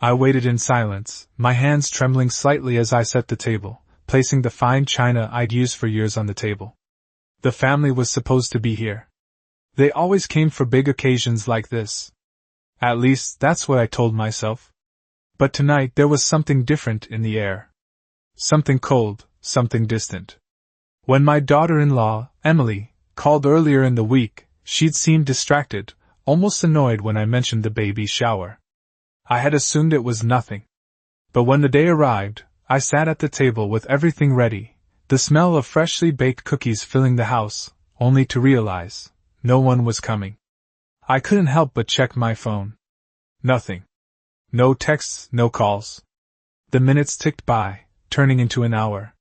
I waited in silence, my hands trembling slightly as I set the table, placing the fine china I'd used for years on the table. The family was supposed to be here. They always came for big occasions like this. At least, that's what I told myself. But tonight there was something different in the air. Something cold, something distant. When my daughter-in-law, Emily, called earlier in the week, she'd seemed distracted, almost annoyed when I mentioned the baby shower. I had assumed it was nothing. But when the day arrived, I sat at the table with everything ready, the smell of freshly baked cookies filling the house, only to realize no one was coming. I couldn't help but check my phone. Nothing. No texts, no calls. The minutes ticked by, turning into an hour.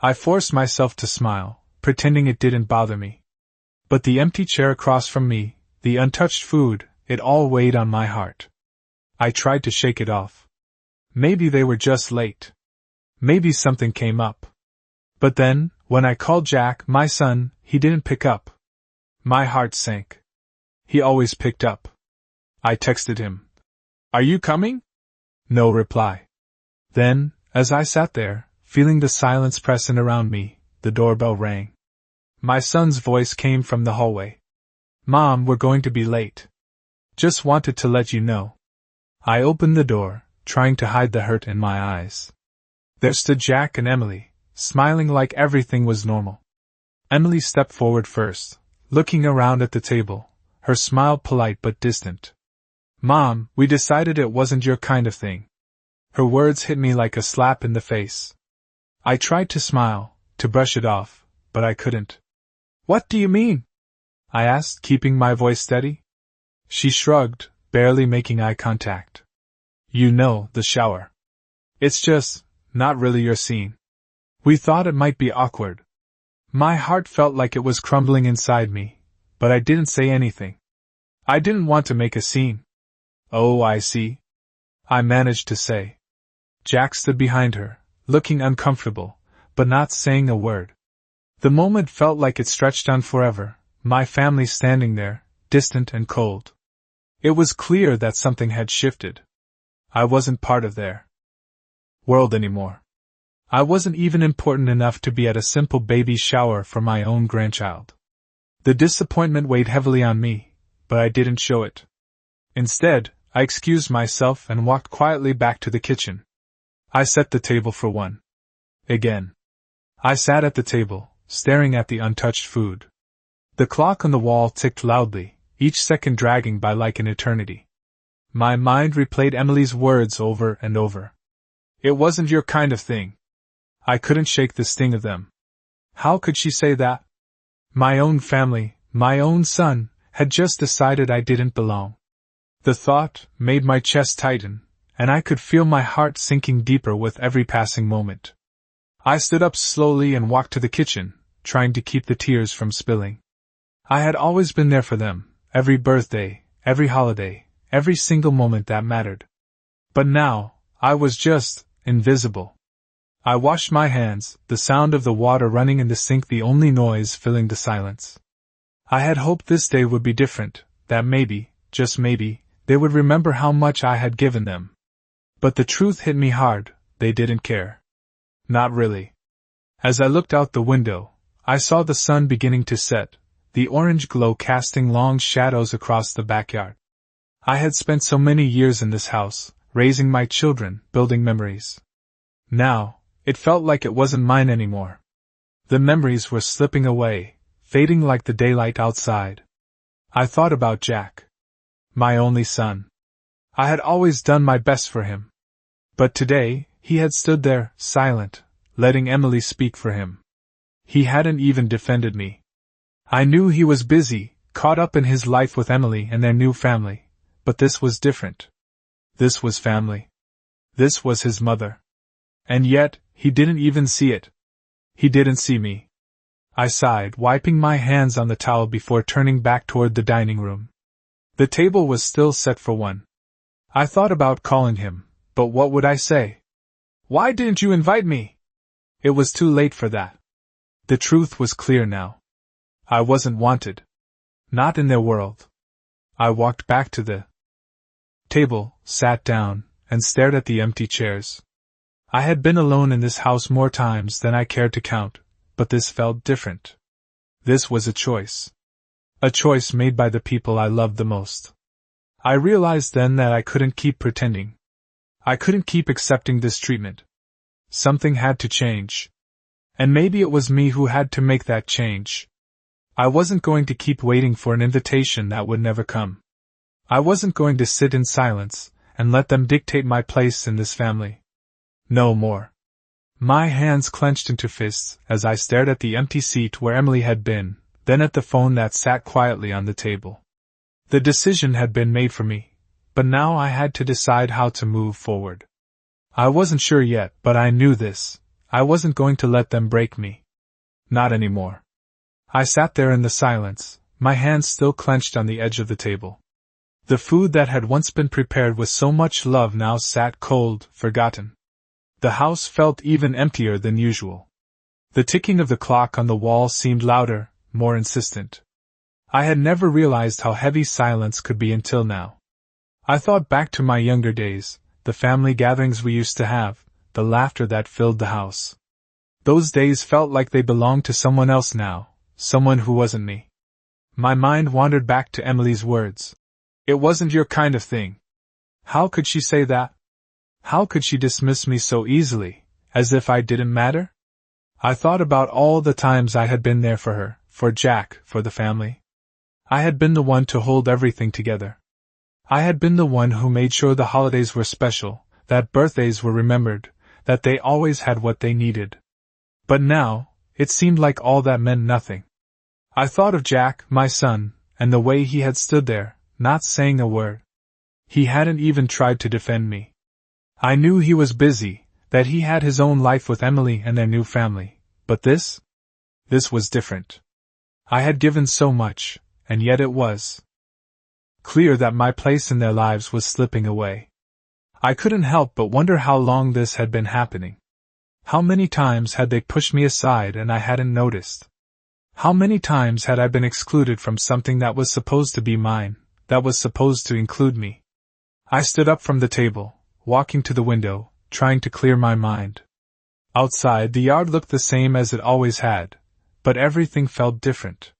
I forced myself to smile, pretending it didn't bother me. But the empty chair across from me, the untouched food, it all weighed on my heart. I tried to shake it off. Maybe they were just late. Maybe something came up. But then, when I called Jack, my son, he didn't pick up. My heart sank. He always picked up. I texted him. "Are you coming?" No reply. Then, as I sat there, feeling the silence press in around me, the doorbell rang. My son's voice came from the hallway. "Mom, we're going to be late. Just wanted to let you know." I opened the door, trying to hide the hurt in my eyes. There stood Jack and Emily, smiling like everything was normal. Emily stepped forward first, looking around at the table, her smile polite but distant. "Mom, we decided it wasn't your kind of thing." Her words hit me like a slap in the face. I tried to smile, to brush it off, but I couldn't. "What do you mean?" I asked, keeping my voice steady. She shrugged, barely making eye contact. "You know, the shower. It's just, not really your scene. We thought it might be awkward." My heart felt like it was crumbling inside me, but I didn't say anything. I didn't want to make a scene. "Oh, I see," I managed to say. Jack stood behind her, looking uncomfortable, but not saying a word. The moment felt like it stretched on forever, my family standing there, distant and cold. It was clear that something had shifted. I wasn't part of their world anymore. I wasn't even important enough to be at a simple baby shower for my own grandchild. The disappointment weighed heavily on me, but I didn't show it. Instead, I excused myself and walked quietly back to the kitchen. I set the table for one. Again. I sat at the table, staring at the untouched food. The clock on the wall ticked loudly, each second dragging by like an eternity. My mind replayed Emily's words over and over. It wasn't your kind of thing. I couldn't shake the sting of them. How could she say that? My own family, my own son, had just decided I didn't belong. The thought made my chest tighten, and I could feel my heart sinking deeper with every passing moment. I stood up slowly and walked to the kitchen, trying to keep the tears from spilling. I had always been there for them, every birthday, every holiday, every single moment that mattered. But now, I was just invisible. I washed my hands, the sound of the water running in the sink the only noise filling the silence. I had hoped this day would be different, that maybe, just maybe, they would remember how much I had given them. But the truth hit me hard, they didn't care. Not really. As I looked out the window, I saw the sun beginning to set, the orange glow casting long shadows across the backyard. I had spent so many years in this house, raising my children, building memories. Now, it felt like it wasn't mine anymore. The memories were slipping away, fading like the daylight outside. I thought about Jack. My only son. I had always done my best for him. But today, he had stood there, silent, letting Emily speak for him. He hadn't even defended me. I knew he was busy, caught up in his life with Emily and their new family, but this was different. This was family. This was his mother. And yet, he didn't even see it. He didn't see me. I sighed, wiping my hands on the towel before turning back toward the dining room. The table was still set for one. I thought about calling him, but what would I say? "Why didn't you invite me?" It was too late for that. The truth was clear now. I wasn't wanted. Not in their world. I walked back to the table, sat down, and stared at the empty chairs. I had been alone in this house more times than I cared to count, but this felt different. This was a choice. A choice made by the people I loved the most. I realized then that I couldn't keep pretending. I couldn't keep accepting this treatment. Something had to change. And maybe it was me who had to make that change. I wasn't going to keep waiting for an invitation that would never come. I wasn't going to sit in silence and let them dictate my place in this family. No more. My hands clenched into fists as I stared at the empty seat where Emily had been, then at the phone that sat quietly on the table. The decision had been made for me, but now I had to decide how to move forward. I wasn't sure yet, but I knew this. I wasn't going to let them break me. Not anymore. I sat there in the silence, my hands still clenched on the edge of the table. The food that had once been prepared with so much love now sat cold, forgotten. The house felt even emptier than usual. The ticking of the clock on the wall seemed louder, more insistent. I had never realized how heavy silence could be until now. I thought back to my younger days, the family gatherings we used to have, the laughter that filled the house. Those days felt like they belonged to someone else now, someone who wasn't me. My mind wandered back to Emily's words. It wasn't your kind of thing. How could she say that? How could she dismiss me so easily, as if I didn't matter? I thought about all the times I had been there for her, for Jack, for the family. I had been the one to hold everything together. I had been the one who made sure the holidays were special, that birthdays were remembered, that they always had what they needed. But now, it seemed like all that meant nothing. I thought of Jack, my son, and the way he had stood there, not saying a word. He hadn't even tried to defend me. I knew he was busy, that he had his own life with Emily and their new family, but this was different. I had given so much, and yet it was clear that my place in their lives was slipping away. I couldn't help but wonder how long this had been happening. How many times had they pushed me aside and I hadn't noticed? How many times had I been excluded from something that was supposed to be mine, that was supposed to include me? I stood up from the table, walking to the window, trying to clear my mind. Outside, the yard looked the same as it always had, but everything felt different.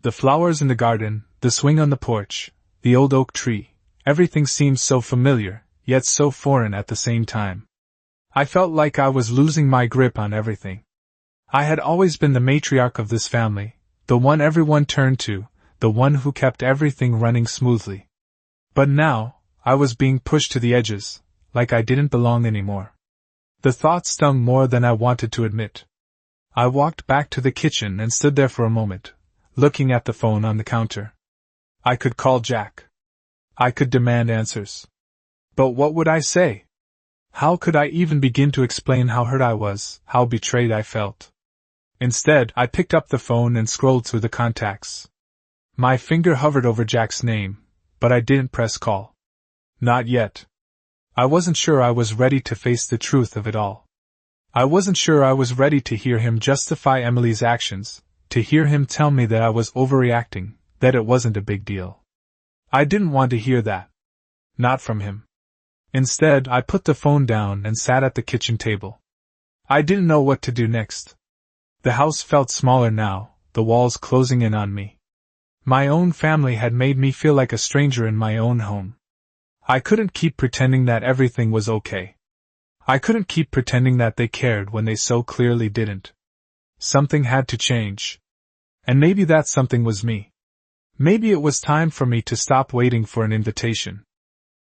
The flowers in the garden, the swing on the porch, the old oak tree, everything seemed so familiar, yet so foreign at the same time. I felt like I was losing my grip on everything. I had always been the matriarch of this family, the one everyone turned to, the one who kept everything running smoothly. But now, I was being pushed to the edges, like I didn't belong anymore. The thought stung more than I wanted to admit. I walked back to the kitchen and stood there for a moment, looking at the phone on the counter. I could call Jack. I could demand answers. But what would I say? How could I even begin to explain how hurt I was, how betrayed I felt? Instead, I picked up the phone and scrolled through the contacts. My finger hovered over Jack's name, but I didn't press call. Not yet. I wasn't sure I was ready to face the truth of it all. I wasn't sure I was ready to hear him justify Emily's actions, to hear him tell me that I was overreacting, that it wasn't a big deal. I didn't want to hear that. Not from him. Instead, I put the phone down and sat at the kitchen table. I didn't know what to do next. The house felt smaller now, the walls closing in on me. My own family had made me feel like a stranger in my own home. I couldn't keep pretending that everything was okay. I couldn't keep pretending that they cared when they so clearly didn't. Something had to change. And maybe that something was me. Maybe it was time for me to stop waiting for an invitation.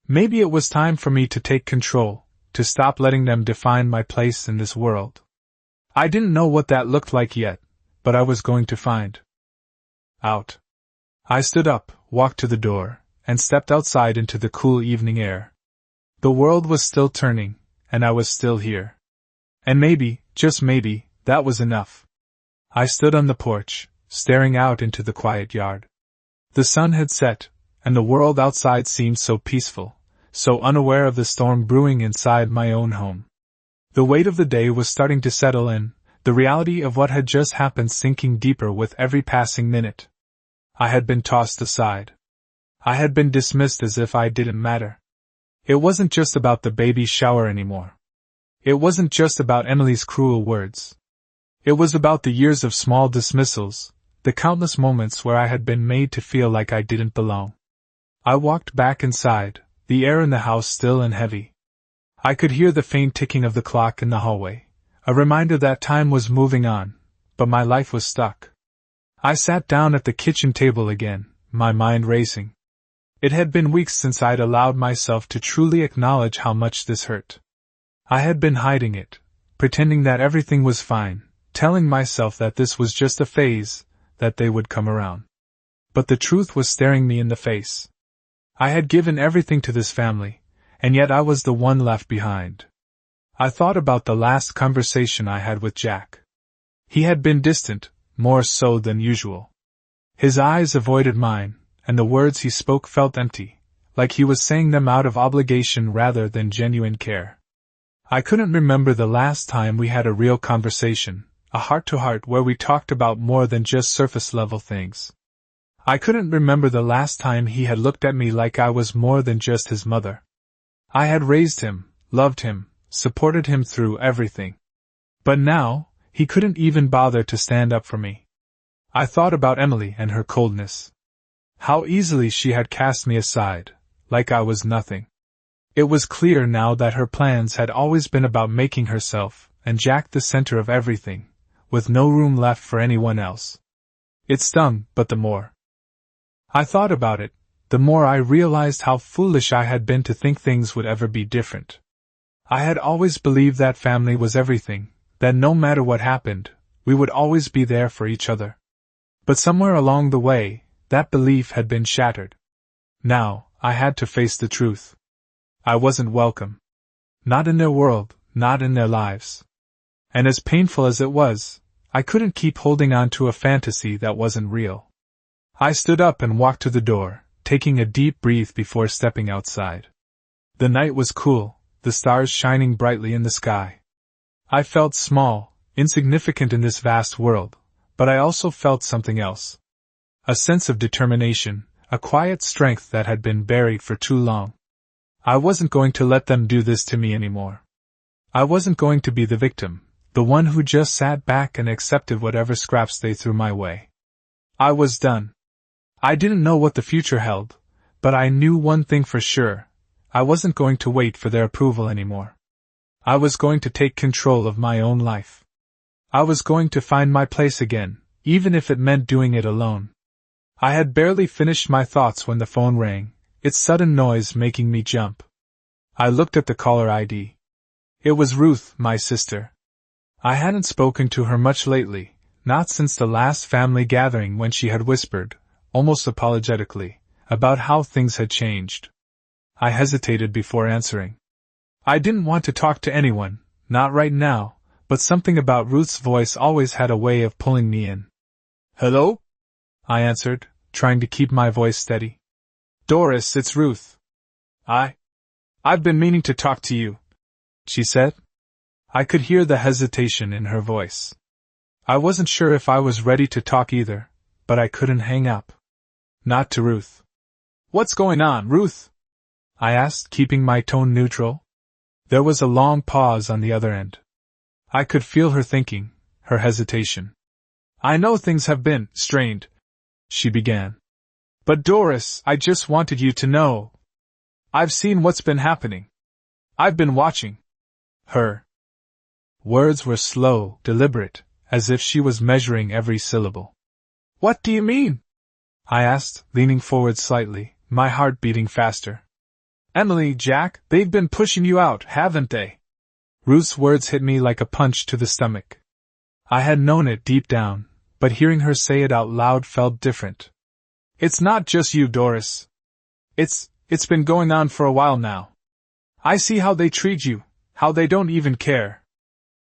Maybe it was time for me to take control, to stop letting them define my place in this world. I didn't know what that looked like yet, but I was going to find out. I stood up, walked to the door, and stepped outside into the cool evening air. The world was still turning, and I was still here. And maybe, just maybe, that was enough. I stood on the porch, staring out into the quiet yard. The sun had set, and the world outside seemed so peaceful, so unaware of the storm brewing inside my own home. The weight of the day was starting to settle in, the reality of what had just happened sinking deeper with every passing minute. I had been tossed aside. I had been dismissed as if I didn't matter. It wasn't just about the baby shower anymore. It wasn't just about Emily's cruel words. It was about the years of small dismissals, the countless moments where I had been made to feel like I didn't belong. I walked back inside, the air in the house still and heavy. I could hear the faint ticking of the clock in the hallway, a reminder that time was moving on, but my life was stuck. I sat down at the kitchen table again, my mind racing. It had been weeks since I'd allowed myself to truly acknowledge how much this hurt. I had been hiding it, pretending that everything was fine, telling myself that this was just a phase, that they would come around. But the truth was staring me in the face. I had given everything to this family, and yet I was the one left behind. I thought about the last conversation I had with Jack. He had been distant, more so than usual. His eyes avoided mine, and the words he spoke felt empty, like he was saying them out of obligation rather than genuine care. I couldn't remember the last time we had a real conversation, a heart-to-heart where we talked about more than just surface-level things. I couldn't remember the last time he had looked at me like I was more than just his mother. I had raised him, loved him, supported him through everything. But now, he couldn't even bother to stand up for me. I thought about Emily and her coldness. How easily she had cast me aside, like I was nothing. It was clear now that her plans had always been about making herself, and Jack the center of everything, with no room left for anyone else. It stung, but the more I thought about it, the more I realized how foolish I had been to think things would ever be different. I had always believed that family was everything, that no matter what happened, we would always be there for each other. But somewhere along the way, that belief had been shattered. Now, I had to face the truth. I wasn't welcome. Not in their world, not in their lives. And as painful as it was, I couldn't keep holding on to a fantasy that wasn't real. I stood up and walked to the door, taking a deep breath before stepping outside. The night was cool, the stars shining brightly in the sky. I felt small, insignificant in this vast world, but I also felt something else. A sense of determination, a quiet strength that had been buried for too long. I wasn't going to let them do this to me anymore. I wasn't going to be the victim, the one who just sat back and accepted whatever scraps they threw my way. I was done. I didn't know what the future held, but I knew one thing for sure. I wasn't going to wait for their approval anymore. I was going to take control of my own life. I was going to find my place again, even if it meant doing it alone. I had barely finished my thoughts when the phone rang, its sudden noise making me jump. I looked at the caller ID. It was Ruth, my sister. I hadn't spoken to her much lately, not since the last family gathering when she had whispered, almost apologetically, about how things had changed. I hesitated before answering. I didn't want to talk to anyone, not right now, but something about Ruth's voice always had a way of pulling me in. Hello? I answered, trying to keep my voice steady. Doris, it's Ruth. I've been meaning to talk to you, she said. I could hear the hesitation in her voice. I wasn't sure if I was ready to talk either, but I couldn't hang up. Not to Ruth. What's going on, Ruth? I asked, keeping my tone neutral. There was a long pause on the other end. I could feel her thinking, her hesitation. I know things have been strained, she began. But Doris, I just wanted you to know. I've seen what's been happening. I've been watching her. Words were slow, deliberate, as if she was measuring every syllable. What do you mean? I asked, leaning forward slightly, my heart beating faster. Emily, Jack, they've been pushing you out, haven't they? Ruth's words hit me like a punch to the stomach. I had known it deep down, but hearing her say it out loud felt different. It's not just you, Doris. It's been going on for a while now. I see how they treat you, how they don't even care.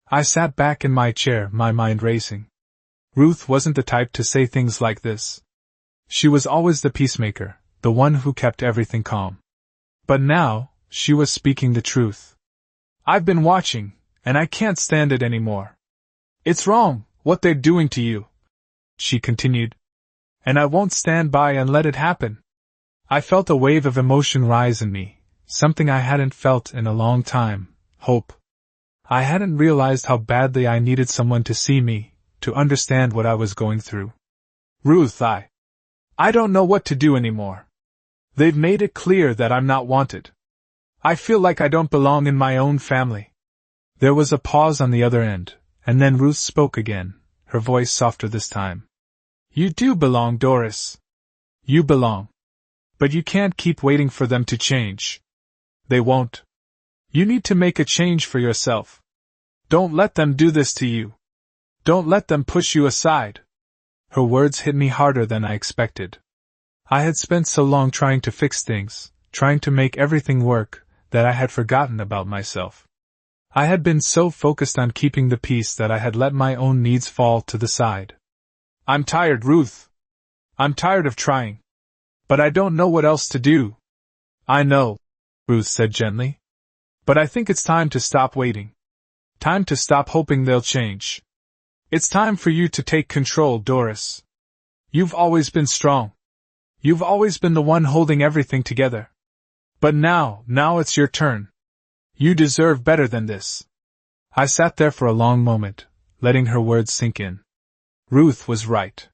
I sat back in my chair, my mind racing. Ruth wasn't the type to say things like this. She was always the peacemaker, the one who kept everything calm. But now, she was speaking the truth. I've been watching, and I can't stand it anymore. It's wrong, what they're doing to you, she continued. And I won't stand by and let it happen. I felt a wave of emotion rise in me, something I hadn't felt in a long time, hope. I hadn't realized how badly I needed someone to see me, to understand what I was going through. Ruth, I don't know what to do anymore. They've made it clear that I'm not wanted. I feel like I don't belong in my own family. There was a pause on the other end, and then Ruth spoke again, her voice softer this time. You do belong, Doris. You belong. But you can't keep waiting for them to change. They won't. You need to make a change for yourself. Don't let them do this to you. Don't let them push you aside. Her words hit me harder than I expected. I had spent so long trying to fix things, trying to make everything work, that I had forgotten about myself. I had been so focused on keeping the peace that I had let my own needs fall to the side. I'm tired, Ruth. I'm tired of trying. But I don't know what else to do. I know, Ruth said gently. But I think it's time to stop waiting. Time to stop hoping they'll change. It's time for you to take control, Doris. You've always been strong. You've always been the one holding everything together. But now it's your turn. You deserve better than this. I sat there for a long moment, letting her words sink in. Ruth was right.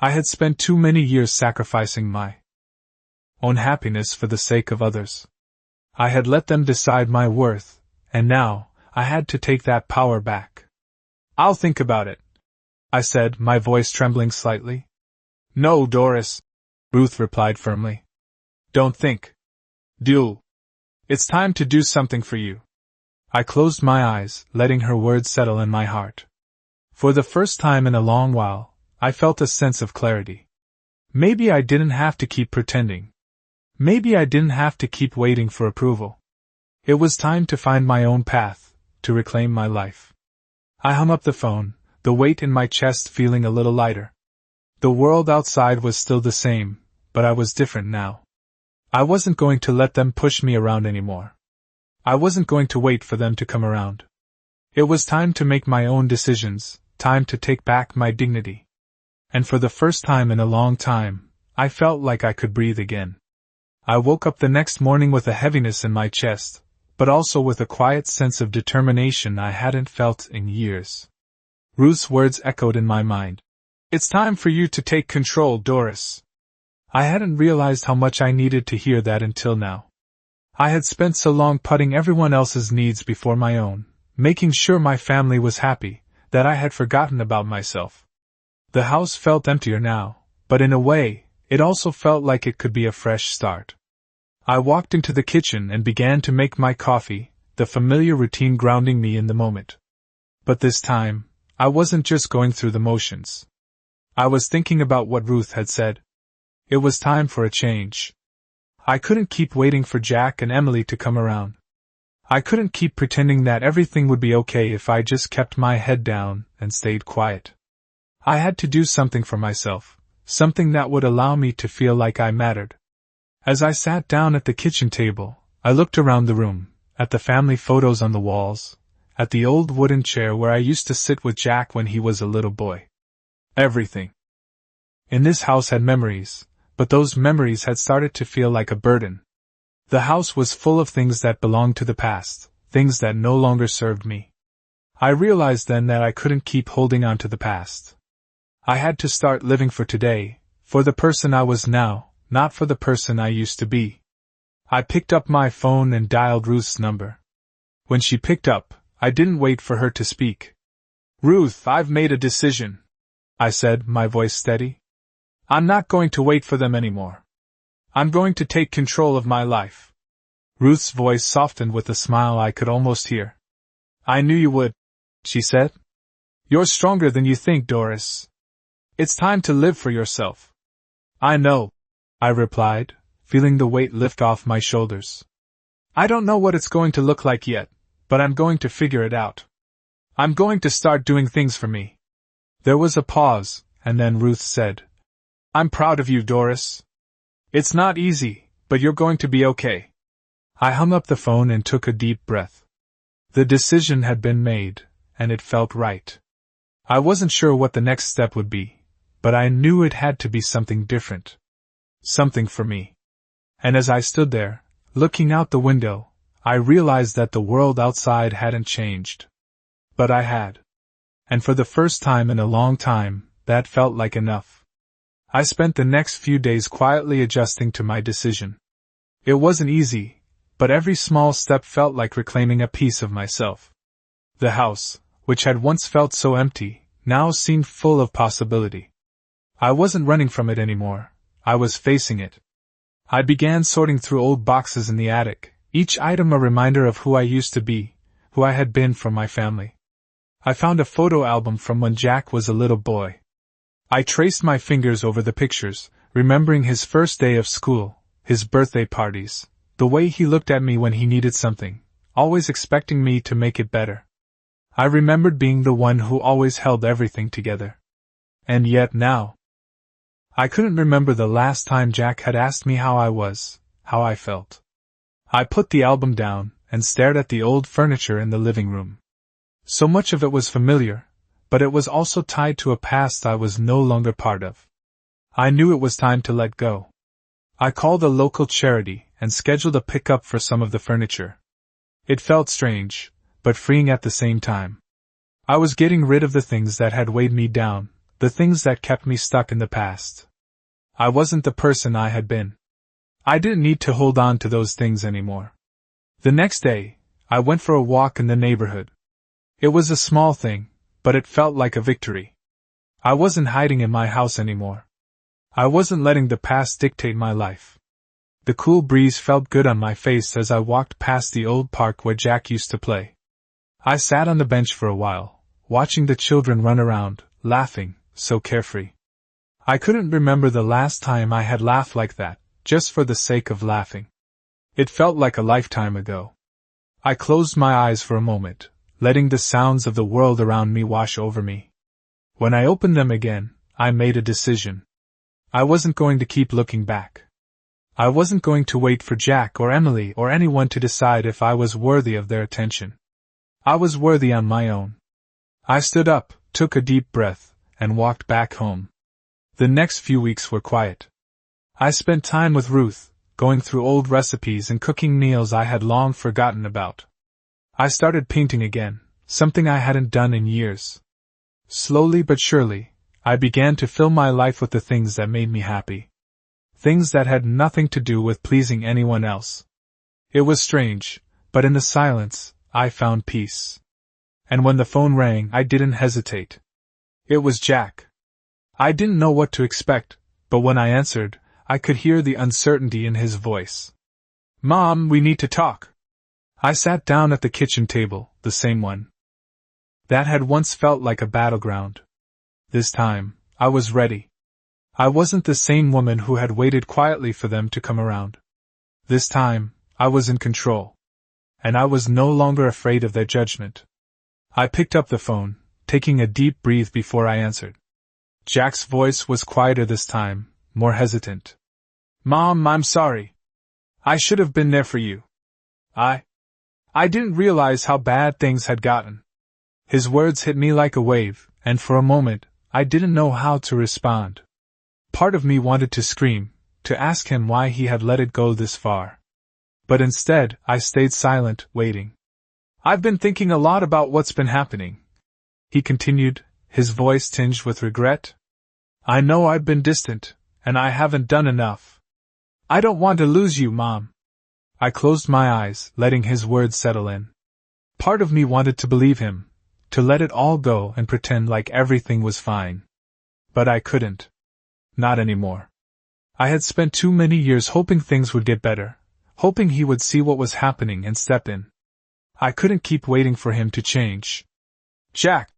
I had spent too many years sacrificing my own happiness for the sake of others. I had let them decide my worth, and now I had to take that power back. I'll think about it, I said, my voice trembling slightly. No, Doris, Ruth replied firmly. Don't think. Do. It's time to do something for you. I closed my eyes, letting her words settle in my heart. For the first time in a long while, I felt a sense of clarity. Maybe I didn't have to keep pretending. Maybe I didn't have to keep waiting for approval. It was time to find my own path, to reclaim my life. I hung up the phone, the weight in my chest feeling a little lighter. The world outside was still the same, but I was different now. I wasn't going to let them push me around anymore. I wasn't going to wait for them to come around. It was time to make my own decisions, time to take back my dignity. And for the first time in a long time, I felt like I could breathe again. I woke up the next morning with a heaviness in my chest, but also with a quiet sense of determination I hadn't felt in years. Ruth's words echoed in my mind. It's time for you to take control, Doris. I hadn't realized how much I needed to hear that until now. I had spent so long putting everyone else's needs before my own, making sure my family was happy, that I had forgotten about myself. The house felt emptier now, but in a way, it also felt like it could be a fresh start. I walked into the kitchen and began to make my coffee, the familiar routine grounding me in the moment. But this time, I wasn't just going through the motions. I was thinking about what Ruth had said. It was time for a change. I couldn't keep waiting for Jack and Emily to come around. I couldn't keep pretending that everything would be okay if I just kept my head down and stayed quiet. I had to do something for myself, something that would allow me to feel like I mattered. As I sat down at the kitchen table, I looked around the room, at the family photos on the walls, at the old wooden chair where I used to sit with Jack when he was a little boy. Everything in this house had memories, but those memories had started to feel like a burden. The house was full of things that belonged to the past, things that no longer served me. I realized then that I couldn't keep holding on to the past. I had to start living for today, for the person I was now, not for the person I used to be. I picked up my phone and dialed Ruth's number. When she picked up, I didn't wait for her to speak. Ruth, I've made a decision, I said, my voice steady. I'm not going to wait for them anymore. I'm going to take control of my life. Ruth's voice softened with a smile I could almost hear. I knew you would, she said. You're stronger than you think, Doris. It's time to live for yourself. I know, I replied, feeling the weight lift off my shoulders. I don't know what it's going to look like yet, but I'm going to figure it out. I'm going to start doing things for me. There was a pause, and then Ruth said, I'm proud of you, Doris. It's not easy, but you're going to be okay. I hung up the phone and took a deep breath. The decision had been made, and it felt right. I wasn't sure what the next step would be, but I knew it had to be something different. Something for me. And as I stood there, Looking out the window, I realized that the world outside hadn't changed. But I had. And for the first time in a long time, that felt like enough. I spent the next few days quietly adjusting to my decision. It wasn't easy, but every small step felt like reclaiming a piece of myself. The house, which had once felt so empty, now seemed full of possibility. I wasn't running from it anymore, I was facing it. I began sorting through old boxes in the attic, each item a reminder of who I used to be, who I had been for my family. I found a photo album from when Jack was a little boy. I traced my fingers over the pictures, remembering his first day of school, his birthday parties, the way he looked at me when he needed something, always expecting me to make it better. I remembered being the one who always held everything together. And yet now, I couldn't remember the last time Jack had asked me how I was, how I felt. I put the album down and stared at the old furniture in the living room. So much of it was familiar, but it was also tied to a past I was no longer part of. I knew it was time to let go. I called a local charity and scheduled a pickup for some of the furniture. It felt strange, but freeing at the same time. I was getting rid of the things that had weighed me down, the things that kept me stuck in the past. I wasn't the person I had been. I didn't need to hold on to those things anymore. The next day, I went for a walk in the neighborhood. It was a small thing, but it felt like a victory. I wasn't hiding in my house anymore. I wasn't letting the past dictate my life. The cool breeze felt good on my face as I walked past the old park where Jack used to play. I sat on the bench for a while, watching the children run around, laughing, so carefree. I couldn't remember the last time I had laughed like that, just for the sake of laughing. It felt like a lifetime ago. I closed my eyes for a moment, letting the sounds of the world around me wash over me. When I opened them again, I made a decision. I wasn't going to keep looking back. I wasn't going to wait for Jack or Emily or anyone to decide if I was worthy of their attention. I was worthy on my own. I stood up, took a deep breath, and walked back home. The next few weeks were quiet. I spent time with Ruth, going through old recipes and cooking meals I had long forgotten about. I started painting again, something I hadn't done in years. Slowly but surely, I began to fill my life with the things that made me happy. Things that had nothing to do with pleasing anyone else. It was strange, but in the silence, I found peace. And when the phone rang, I didn't hesitate. It was Jack. I didn't know what to expect, but when I answered, I could hear the uncertainty in his voice. "Mom, we need to talk." I sat down at the kitchen table, the same one that had once felt like a battleground. This time, I was ready. I wasn't the same woman who had waited quietly for them to come around. This time, I was in control. And I was no longer afraid of their judgment. I picked up the phone, taking a deep breath before I answered. Jack's voice was quieter this time, more hesitant. "Mom, I'm sorry. I should have been there for you. I didn't realize how bad things had gotten." His words hit me like a wave, and for a moment, I didn't know how to respond. Part of me wanted to scream, to ask him why he had let it go this far. But instead, I stayed silent, waiting. "I've been thinking a lot about what's been happening," he continued, his voice tinged with regret. "I know I've been distant, and I haven't done enough. I don't want to lose you, Mom." I closed my eyes, letting his words settle in. Part of me wanted to believe him, to let it all go and pretend like everything was fine. But I couldn't. Not anymore. I had spent too many years hoping things would get better, hoping he would see what was happening and step in. I couldn't keep waiting for him to change. "Jack,"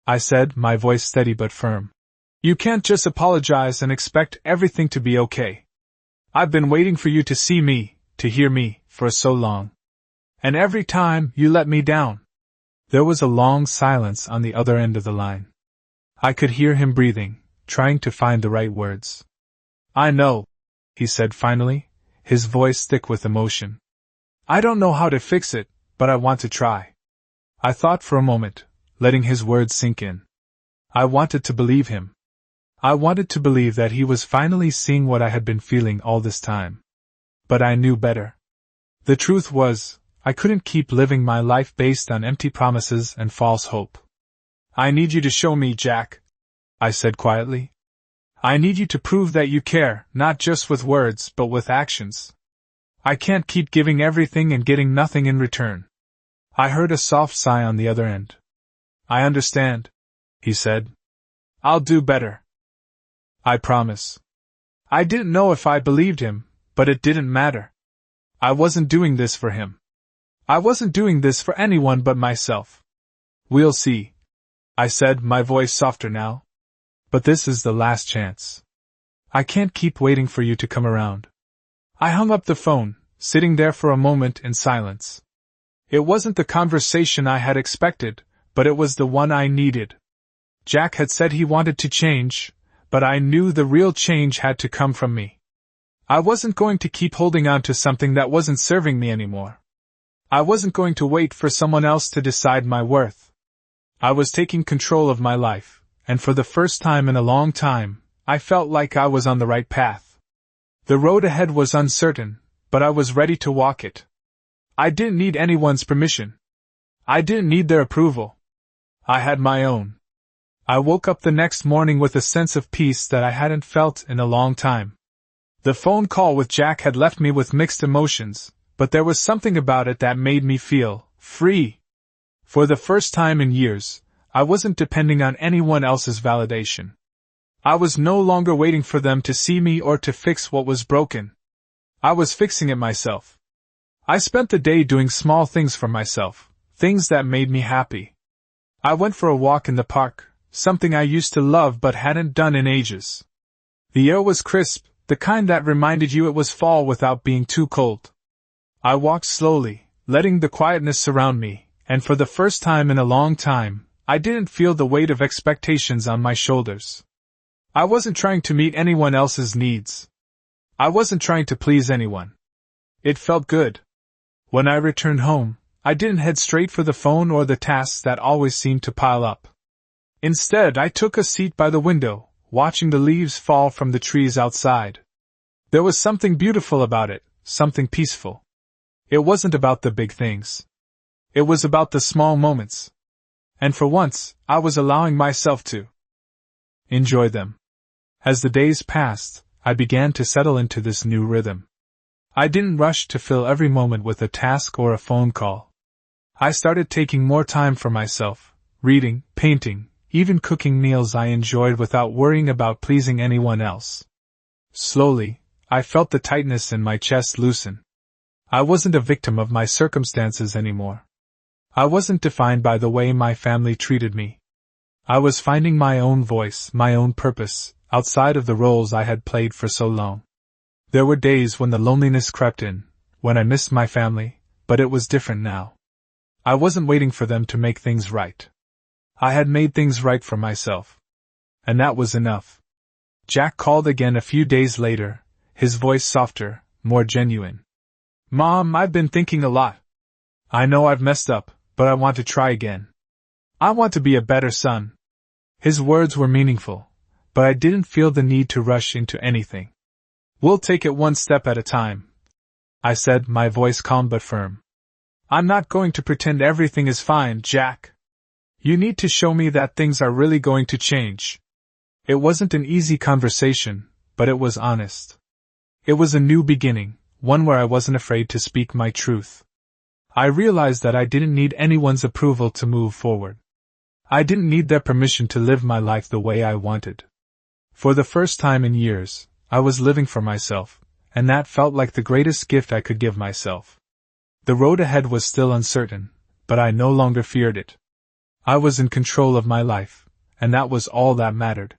I said, my voice steady but firm. "You can't just apologize and expect everything to be okay. I've been waiting for you to see me, to hear me, for so long. And every time, you let me down." There was a long silence on the other end of the line. I could hear him breathing, trying to find the right words. "I know," he said finally, his voice thick with emotion. "I don't know how to fix it, but I want to try." I thought for a moment, letting his words sink in. I wanted to believe him. I wanted to believe that he was finally seeing what I had been feeling all this time. But I knew better. The truth was, I couldn't keep living my life based on empty promises and false hope. I need you to show me, Jack, I said quietly. I need you to prove that you care, not just with words, but with actions. I can't keep giving everything and getting nothing in return. I heard a soft sigh on the other end. I understand, he said. I'll do better. I promise. I didn't know if I believed him, but it didn't matter. I wasn't doing this for him. I wasn't doing this for anyone but myself. We'll see, I said, my voice softer now. But this is the last chance. I can't keep waiting for you to come around. I hung up the phone, sitting there for a moment in silence. It wasn't the conversation I had expected, but it was the one I needed. Jack had said he wanted to change, but I knew the real change had to come from me. I wasn't going to keep holding on to something that wasn't serving me anymore. I wasn't going to wait for someone else to decide my worth. I was taking control of my life, and for the first time in a long time, I felt like I was on the right path. The road ahead was uncertain, but I was ready to walk it. I didn't need anyone's permission. I didn't need their approval. I had my own. I woke up the next morning with a sense of peace that I hadn't felt in a long time. The phone call with Jack had left me with mixed emotions, but there was something about it that made me feel free. For the first time in years, I wasn't depending on anyone else's validation. I was no longer waiting for them to see me or to fix what was broken. I was fixing it myself. I spent the day doing small things for myself, things that made me happy. I went for a walk in the park, something I used to love but hadn't done in ages. The air was crisp, the kind that reminded you it was fall without being too cold. I walked slowly, letting the quietness surround me, and for the first time in a long time, I didn't feel the weight of expectations on my shoulders. I wasn't trying to meet anyone else's needs. I wasn't trying to please anyone. It felt good. When I returned home, I didn't head straight for the phone or the tasks that always seemed to pile up. Instead, I took a seat by the window, watching the leaves fall from the trees outside. There was something beautiful about it, something peaceful. It wasn't about the big things. It was about the small moments. And for once, I was allowing myself to enjoy them. As the days passed, I began to settle into this new rhythm. I didn't rush to fill every moment with a task or a phone call. I started taking more time for myself, reading, painting, even cooking meals I enjoyed without worrying about pleasing anyone else. Slowly, I felt the tightness in my chest loosen. I wasn't a victim of my circumstances anymore. I wasn't defined by the way my family treated me. I was finding my own voice, my own purpose, outside of the roles I had played for so long. There were days when the loneliness crept in, when I missed my family, but it was different now. I wasn't waiting for them to make things right. I had made things right for myself. And that was enough. Jack called again a few days later, his voice softer, more genuine. Mom, I've been thinking a lot. I know I've messed up, but I want to try again. I want to be a better son. His words were meaningful, but I didn't feel the need to rush into anything. We'll take it one step at a time, I said, my voice calm but firm. I'm not going to pretend everything is fine, Jack. You need to show me that things are really going to change. It wasn't an easy conversation, but it was honest. It was a new beginning, one where I wasn't afraid to speak my truth. I realized that I didn't need anyone's approval to move forward. I didn't need their permission to live my life the way I wanted. For the first time in years, I was living for myself, and that felt like the greatest gift I could give myself. The road ahead was still uncertain, but I no longer feared it. I was in control of my life, and that was all that mattered.